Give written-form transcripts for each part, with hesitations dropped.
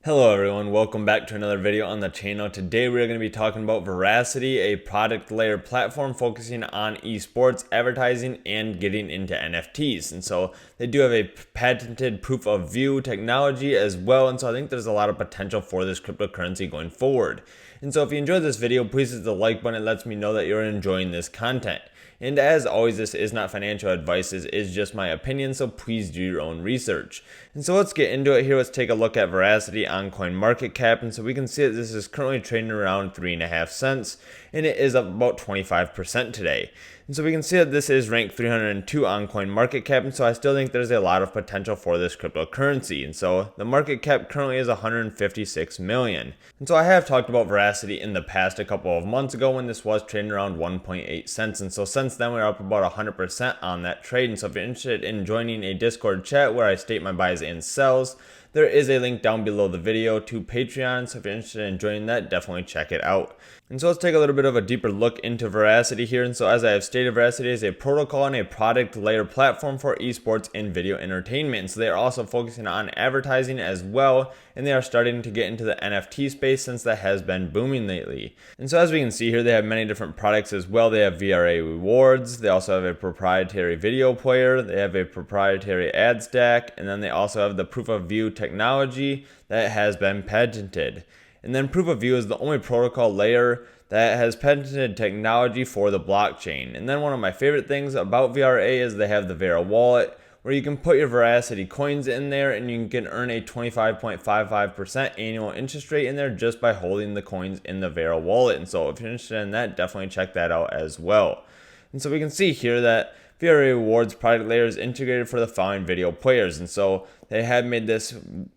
Hello everyone, welcome back to another video on the channel. Today we're going to be talking about Verasity, a product layer platform focusing on esports, advertising, and getting into NFTs. And so they do have a patented proof of view technology as well, and so I think there's a lot of potential for this cryptocurrency going forward. And so if you enjoyed this video, please hit the like button. It lets me know that you're enjoying this content. And as always, this is not financial advice, this is just my opinion, so please do your own research. And so let's get into it here. Let's take a look at Verasity on CoinMarketCap. And so we can see that this is currently trading around 3.5 cents, and it is up about 25% today. And so we can see that this is ranked 302 on CoinMarketCap, and so I still think there's a lot of potential for this cryptocurrency. And so the market cap currently is 156 million. And so I have talked about Verasity in the past a couple of months ago when this was trading around 1.8 cents. And so since then we're up about 100% on that trade. And so if you're interested in joining a Discord chat where I state my buys and sells, there is a link down below the video to Patreon, so if you're interested in joining that, definitely check it out. And so let's take a little bit of a deeper look into Verasity here. And so as I have stated, Verasity is a protocol and a product layer platform for esports and video entertainment. And so they are also focusing on advertising as well, and they are starting to get into the NFT space since that has been booming lately. And so as we can see here, they have many different products as well. They have VRA rewards, they also have a proprietary video player, they have a proprietary ad stack, and then they also have the proof of view technology that has been patented. And then proof of view is the only protocol layer that has patented technology for the blockchain. And then one of my favorite things about VRA is they have the VeraWallet, where you can put your Verasity coins in there and you can earn a 25.55% annual interest rate in there just by holding the coins in the VeraWallet. And so if you're interested in that, definitely check that out as well. And so we can see here that VRA Rewards product layer is integrated for the following video players. And so they have made this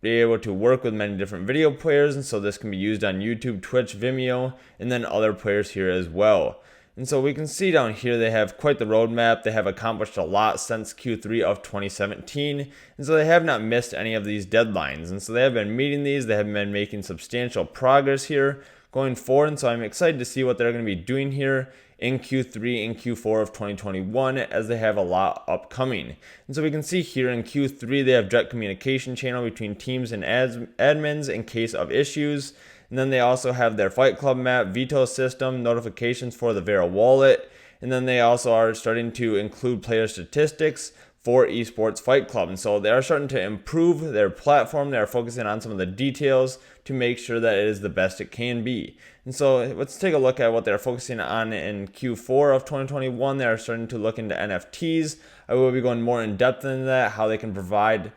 be able to work with many different video players. And so this can be used on YouTube, Twitch, Vimeo, and then other players here as well. And so we can see down here they have quite the roadmap. They have accomplished a lot since Q3 of 2017. And so they have not missed any of these deadlines. And so they have been meeting these. They have been making substantial progress here going forward. And so I'm excited to see what they're going to be doing here in Q3 and Q4 of 2021, as they have a lot upcoming. And so we can see here in Q3 they have direct communication channel between teams and admins in case of issues. And then they also have their Fight Club map, veto system, notifications for the VeraWallet. And then they also are starting to include player statistics for Esports Fight Club. And so they are starting to improve their platform. They are focusing on some of the details to make sure that it is the best it can be. And so let's take a look at what they're focusing on in Q4 of 2021. They are starting to look into NFTs. I will be going more in depth into that, how they can provide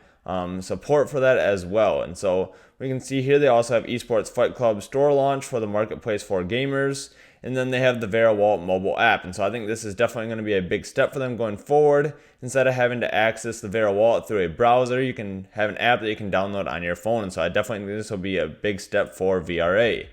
support for that as well. And so we can see here they also have Esports Fight Club store launch for the marketplace for gamers. And then they have the VeraWallet mobile app. And so I think this is definitely going to be a big step for them going forward. Instead of having to access the VeraWallet through a browser, you can have an app that you can download on your phone. And so I definitely think this will be a big step for VRA.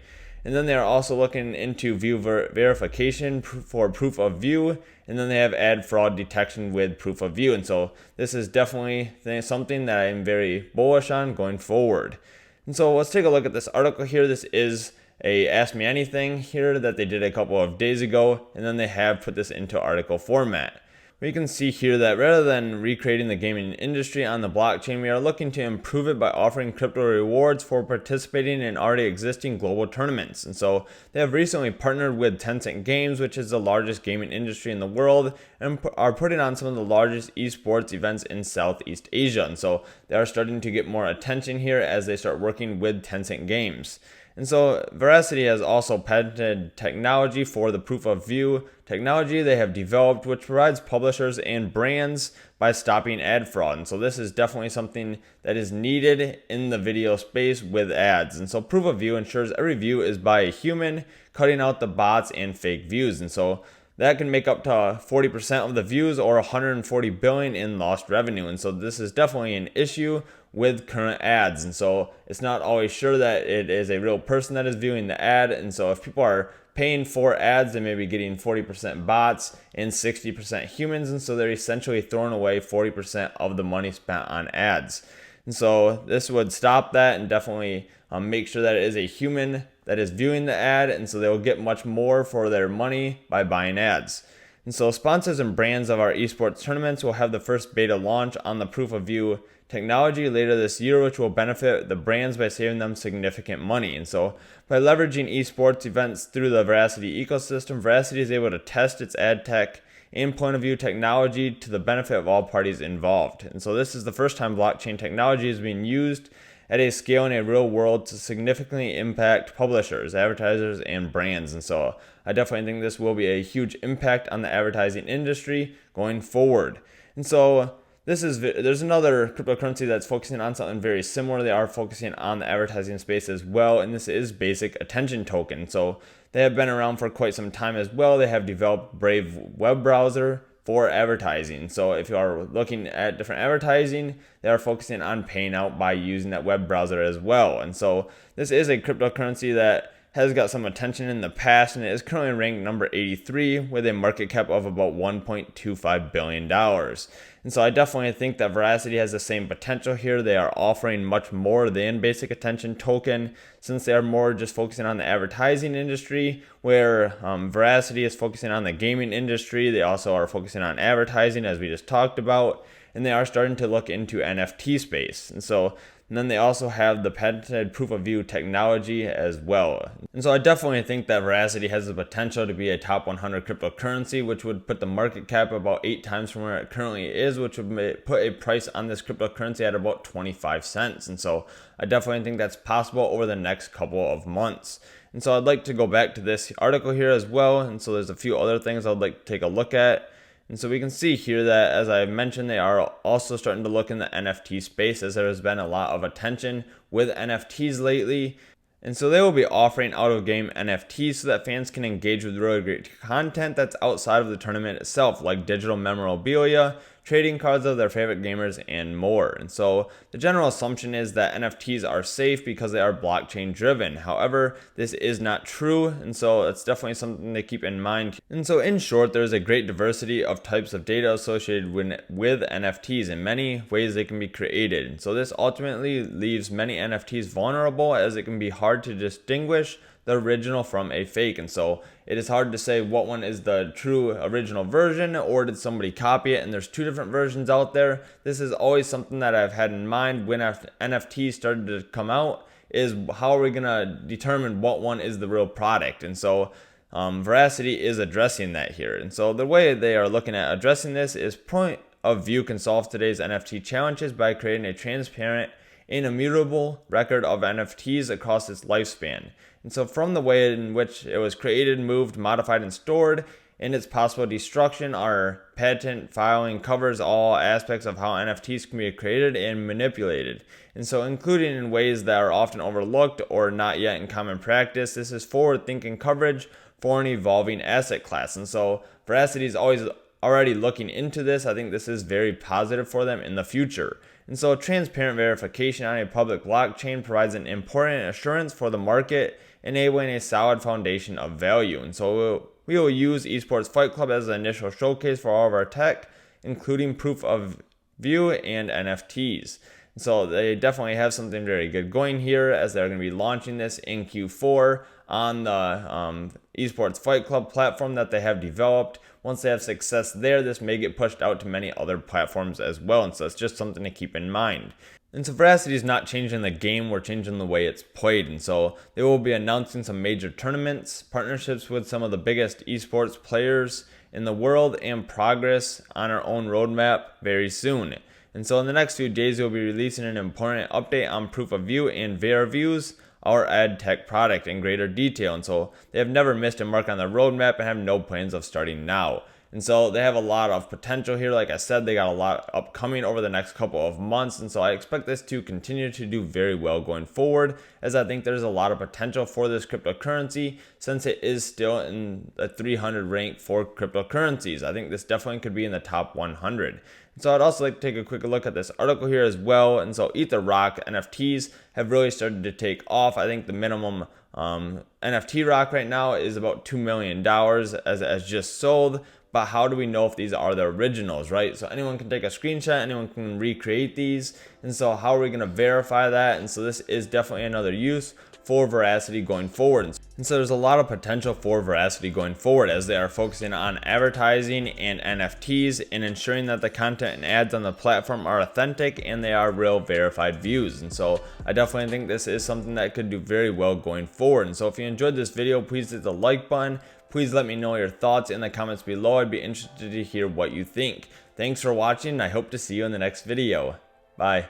And then they're also looking into view verification for proof of view. And then they have ad fraud detection with proof of view. And so this is definitely something that I'm very bullish on going forward. And so let's take a look at this article here. This is a Ask Me Anything here that they did a couple of days ago, and then they have put this into article format. We can see here that rather than recreating the gaming industry on the blockchain, we are looking to improve it by offering crypto rewards for participating in already existing global tournaments. And so they have recently partnered with Tencent Games, which is the largest gaming industry in the world, and are putting on some of the largest esports events in Southeast Asia. And so they are starting to get more attention here as they start working with Tencent Games. And so Verasity has also patented technology for the proof of view technology they have developed, which provides publishers and brands by stopping ad fraud. And so this is definitely something that is needed in the video space with ads. And so proof of view ensures every view is by a human, cutting out the bots and fake views. And so that can make up to 40% of the views or 140 billion in lost revenue. And so this is definitely an issue with current ads. And so it's not always sure that it is a real person that is viewing the ad. And so if people are paying for ads, they may be getting 40% bots and 60% humans. And so they're essentially throwing away 40% of the money spent on ads. And so this would stop that and definitely make sure that it is a human that is viewing the ad, and so they will get much more for their money by buying ads. And so sponsors and brands of our esports tournaments will have the first beta launch on the proof of view technology later this year, which will benefit the brands by saving them significant money. And so by leveraging esports events through the Verasity ecosystem, Verasity is able to test its ad tech and point of view technology to the benefit of all parties involved. And so this is the first time blockchain technology is being used at a scale in a real world to significantly impact publishers, advertisers, and brands. And so I definitely think this will be a huge impact on the advertising industry going forward. And so there's another cryptocurrency that's focusing on something very similar. They are focusing on the advertising space as well, and this is Basic Attention Token. So they have been around for quite some time as well. They have developed Brave web browser for advertising. So if you are looking at different advertising, they are focusing on paying out by using that web browser as well. And so this is a cryptocurrency that has got some attention in the past, and it is currently ranked number 83 with a market cap of about $1.25 billion. And so I definitely think that Verasity has the same potential here. They are offering much more than Basic Attention Token, since they are more just focusing on the advertising industry, where Verasity is focusing on the gaming industry. They also are focusing on advertising, as we just talked about, and they are starting to look into NFT space. And then they also have the patented proof of view technology as well. And so I definitely think that Verasity has the potential to be a top 100 cryptocurrency, which would put the market cap about 8 times from where it currently is, which would put a price on this cryptocurrency at about 25 cents. And so I definitely think that's possible over the next couple of months. And so I'd like to go back to this article here as well. And so there's a few other things I'd like to take a look at. And so we can see here that, as I mentioned, they are also starting to look in the NFT space, as there has been a lot of attention with NFTs lately. And so they will be offering out-of-game NFTs so that fans can engage with really great content that's outside of the tournament itself, like digital memorabilia, trading cards of their favorite gamers, and more. And so the general assumption is that NFTs are safe because they are blockchain driven. However, this is not true, and so it's definitely something to keep in mind. And so in short, there's a great diversity of types of data associated with NFTs. In many ways they can be created. And so this ultimately leaves many NFTs vulnerable, as it can be hard to distinguish the original from a fake. And so it is hard to say what one is the true original version, or did somebody copy it, and there's two different versions out there. This is always something that I've had in mind when NFTs started to come out, is how are we going to determine what one is the real product. And so Verasity is addressing that here. And so the way they are looking at addressing this is point of view can solve today's NFT challenges by creating a transparent and immutable record of NFTs across its lifespan. And so from the way in which it was created, moved, modified, and stored, and its possible destruction, our patent filing covers all aspects of how NFTs can be created and manipulated. And so including in ways that are often overlooked or not yet in common practice, this is forward-thinking coverage for an evolving asset class. And so Verasity is always already looking into this. I think this is very positive for them in the future. And so transparent verification on a public blockchain provides an important assurance for the market, enabling a solid foundation of value. And so we will use Esports Fight Club as the initial showcase for all of our tech, including proof of view and NFTs. And so they definitely have something very good going here, as they're going to be launching this in Q4 on the Esports Fight Club platform that they have developed. Once they have success there, this may get pushed out to many other platforms as well. And so it's just something to keep in mind. And so Verasity is not changing the game, we're changing the way it's played. And so they will be announcing some major tournaments, partnerships with some of the biggest esports players in the world, and progress on our own roadmap very soon. And so in the next few days, we'll be releasing an important update on proof of view and Vera views, our ad tech product, in greater detail. And so they have never missed a mark on their roadmap and have no plans of starting now. And so they have a lot of potential here. Like I said, they got a lot upcoming over the next couple of months. And so I expect this to continue to do very well going forward, as I think there's a lot of potential for this cryptocurrency, since it is still in the 300 rank for cryptocurrencies. I think this definitely could be in the top 100. And so I'd also like to take a quick look at this article here as well. And so Ether Rock NFTs have really started to take off. I think the minimum NFT rock right now is about $2 million as just sold. But how do we know if these are the originals, right? So anyone can take a screenshot, anyone can recreate these. And so how are we going to verify that? And so this is definitely another use for Verasity going forward. And so there's a lot of potential for Veracity going forward, as they are focusing on advertising and NFTs and ensuring that the content and ads on the platform are authentic and they are real verified views. And so I definitely think this is something that could do very well going forward. And so if you enjoyed this video, please hit the like button. Please let me know your thoughts in the comments below. I'd be interested to hear what you think. Thanks for watching, and I hope to see you in the next video. Bye.